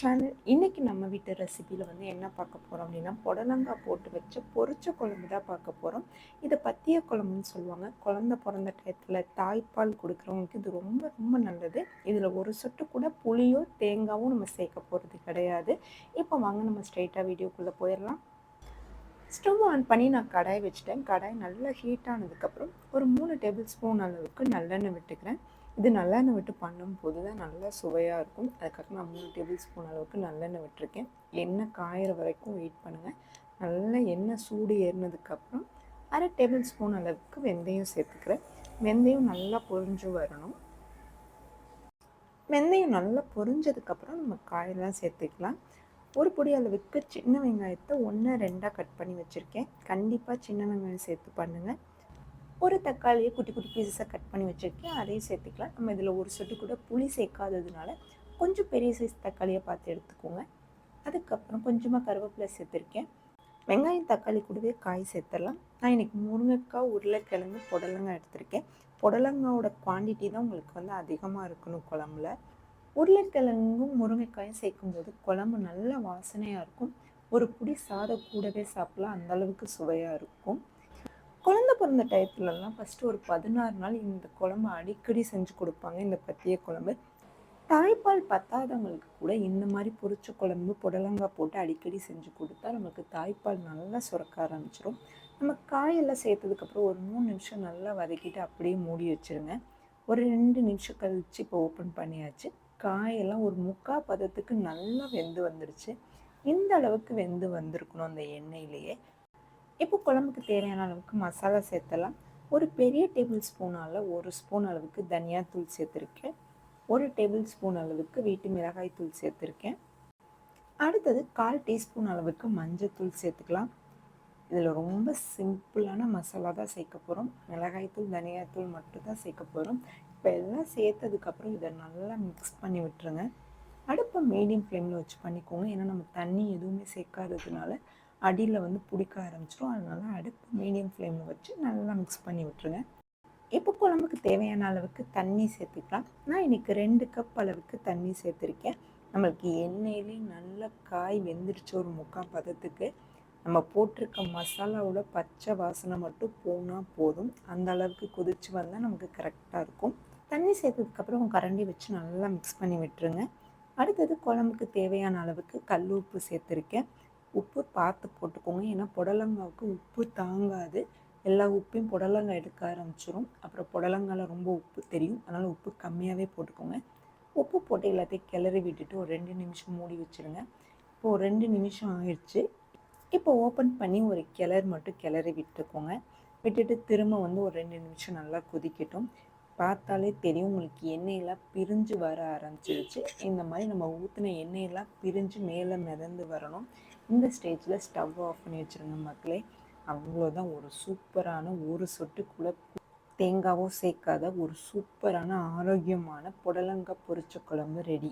Channel. இன்னைக்கு நம்ம வீட்டு ரெசிபியில் என்ன பார்க்க போகிறோம் அப்படின்னா, புடலங்காய் போட்டு வச்ச பொரிச்ச குழம்பு தான் பார்க்க போகிறோம். இதை பத்திய குழம்புன்னு சொல்லுவாங்க. குழந்தை பிறந்த டயத்தில் தாய்ப்பால் கொடுக்குறவங்களுக்கு இது ரொம்ப ரொம்ப நல்லது. இதில் ஒரு சொட்டு கூட புளியோ தேங்காயும் நம்ம சேர்க்க போகிறது கிடையாது. இப்போ வாங்க நம்ம ஸ்ட்ரைட்டாக வீடியோக்குள்ளே போயிடலாம். ஸ்டவ் ஆன் பண்ணி நான் கடாய் வச்சுட்டேன். கடாய் நல்லா ஹீட் ஆனதுக்கப்புறம் ஒரு 3 டேபிள் ஸ்பூன் அளவுக்கு நல்லெண்ணெய் விட்டுக்கிறேன். இது நல்லெண்ணெய் விட்டு பண்ணும்போது தான் நல்லா சுவையாக இருக்கும். அதுக்காக நான் 3 டேபிள் ஸ்பூன் அளவுக்கு நல்லெண்ணெய் விட்டுருக்கேன். எண்ணெய் காயிற வரைக்கும் வெயிட் பண்ணுங்கள். நல்லா எண்ணெய் சூடு ஏறினதுக்கப்புறம் 1/2 டேபிள் ஸ்பூன் அளவுக்கு வெந்தயம் சேர்த்துக்கிறேன். வெந்தயம் நல்லா பொரிஞ்சு வரணும். வெந்தயம் நல்லா பொரிஞ்சதுக்கப்புறம் நம்ம காயெல்லாம் சேர்த்துக்கலாம். ஒரு பொடி அளவுக்கு சின்ன வெங்காயத்தை 1-2 கட் பண்ணி வச்சுருக்கேன். கண்டிப்பாக சின்ன வெங்காயம் சேர்த்து பண்ணுங்கள். ஒரு தக்காளியை குட்டி குட்டி பீஸஸாக கட் பண்ணி வச்சுருக்கேன், அதையும் சேர்த்துக்கலாம். நம்ம இதில் ஒரு சொட்டு கூட புளி சேர்க்காததுனால கொஞ்சம் பெரிய சைஸ் தக்காளியை பார்த்து எடுத்துக்கோங்க. அதுக்கப்புறம் கொஞ்சமாக கருவேப்பிலை சேர்த்துருக்கேன். வெங்காயம் தக்காளி கூடவே காய் சேர்த்துடலாம். நான் இன்றைக்கி முருங்கைக்காய், உருளைக்கிழங்கு, புடலங்காய் எடுத்திருக்கேன். புடலங்காயோட குவான்டிட்டி தான் உங்களுக்கு அதிகமாக இருக்கணும் குழம்புல. உருளைக்கிழங்கும் முருங்கைக்காயும் சேர்க்கும்போது குழம்பு நல்ல வாசனையாக இருக்கும். ஒரு புடி சாதம் கூடவே சாப்பிடலாம், அந்தளவுக்கு சுவையாக இருக்கும். குழந்தை பிறந்த டயத்துலலாம் ஃபஸ்ட்டு ஒரு 16 நாள் இந்த குழம்பு அடிக்கடி செஞ்சு கொடுப்பாங்க. இந்த பத்திய குழம்பு தாய்ப்பால் பத்தாதவங்களுக்கு கூட இந்த மாதிரி பொரிச்ச குழம்பு புடலங்காய் போட்டு அடிக்கடி செஞ்சு கொடுத்தா நமக்கு தாய்ப்பால் நல்லா சுரக்க ஆரம்பிச்சிடும். நம்ம காயெல்லாம் சேர்த்ததுக்கப்புறம் ஒரு 3 நிமிஷம் நல்லா வதக்கிட்டு அப்படியே மூடி வச்சுருங்க. ஒரு 2 நிமிஷம் கழித்து இப்போ ஓப்பன் பண்ணியாச்சு. காயெல்லாம் ஒரு 3/4 பதத்துக்கு நல்லா வெந்து வந்துடுச்சு. இந்த அளவுக்கு வெந்து வந்திருக்கணும் அந்த எண்ணெயிலேயே. இப்போ குழம்புக்கு தேவையான அளவுக்கு மசாலா சேர்த்தலாம். ஒரு பெரிய டேபிள் ஸ்பூனால் 1 ஸ்பூன் அளவுக்கு தனியாத்தூள் சேர்த்துருக்கேன். 1 டேபிள் ஸ்பூன் அளவுக்கு வீட்டு மிளகாய் தூள் சேர்த்துருக்கேன். அடுத்தது 1/4 டீஸ்பூன் அளவுக்கு மஞ்சத்தூள் சேர்த்துக்கலாம். இதில் ரொம்ப சிம்பிளான மசாலா தான் சேர்க்க போகிறோம். மிளகாய்த்தூள் தனியாத்தூள் மட்டும் தான் சேர்க்க போகிறோம். இப்போ எல்லாம் சேர்த்ததுக்கப்புறம் இதை நல்லா மிக்ஸ் பண்ணி விட்டுருங்க. அடுப்பை மீடியம் ஃப்ளேமில் வச்சு பண்ணிக்கோங்க. ஏன்னா நம்ம தண்ணி எதுவுமே சேர்க்காததுனால அடியில் பிடிக்க ஆரம்பிச்சிடும். அதனால் அடுப்பு மீடியம் ஃப்ளேமில் வச்சு நல்லா மிக்ஸ் பண்ணி விட்டுருங்க. இப்போ குழம்புக்கு தேவையான அளவுக்கு தண்ணி சேர்த்துக்கலாம். நான் இன்றைக்கி 2 கப் அளவுக்கு தண்ணி சேர்த்துருக்கேன். நம்மளுக்கு எண்ணெயிலே நல்லா காய் வெந்துருச்சு. ஒரு 3/4 பதத்துக்கு நம்ம போட்டிருக்க மசாலாவோட பச்சை வாசனை மட்டும் போனால் போதும். அந்த அளவுக்கு கொதிச்சு வந்தால் நமக்கு கரெக்டாக இருக்கும். தண்ணி சேர்த்ததுக்கப்புறம் கரண்டி வச்சு நல்லா மிக்ஸ் பண்ணி விட்டுருங்க. அடுத்தது குழம்புக்கு தேவையான அளவுக்கு கல் உப்பு சேர்த்துருக்கேன். உப்பு பார்த்து போட்டுக்கோங்க. ஏன்னா புடலங்காவுக்கு உப்பு தாங்காது. எல்லா உப்பையும் புடலங்காய் எடுக்க ஆரம்பிச்சிடும். அப்புறம் புடலங்காயில் ரொம்ப உப்பு தெரியும். அதனால் உப்பு கம்மியாகவே போட்டுக்கோங்க. உப்பு போட்டு எல்லாத்தையும் கிளறி விட்டுட்டு ஒரு 2 நிமிஷம் மூடி வச்சுருங்க. இப்போது 2 நிமிஷம் ஆயிடுச்சு. இப்போ ஓப்பன் பண்ணி ஒரு கிளறு மட்டும் கிளறி விட்டுக்கோங்க. விட்டுட்டு திரும்ப ஒரு 2 நிமிஷம் நல்லா கொதிக்கட்டும். பார்த்தாலே தெரியும் உங்களுக்கு எண்ணெயெல்லாம் பிரிஞ்சு வர ஆரம்பிச்சிருச்சு. இந்த மாதிரி நம்ம ஊற்றின எண்ணெயெல்லாம் பிரிஞ்சு மேலே மிதந்து வரணும். இந்த ஸ்டேஜில் ஸ்டவ் ஆஃப் பண்ணி வச்சுருங்க மக்களே. அவ்வளோதான். ஒரு சூப்பரான ஒரு சொட்டுக்குள்ளே தேங்காவோ சேர்க்காத ஒரு சூப்பரான ஆரோக்கியமான புடலங்காய் பொரிச்ச குழம்பு ரெடி.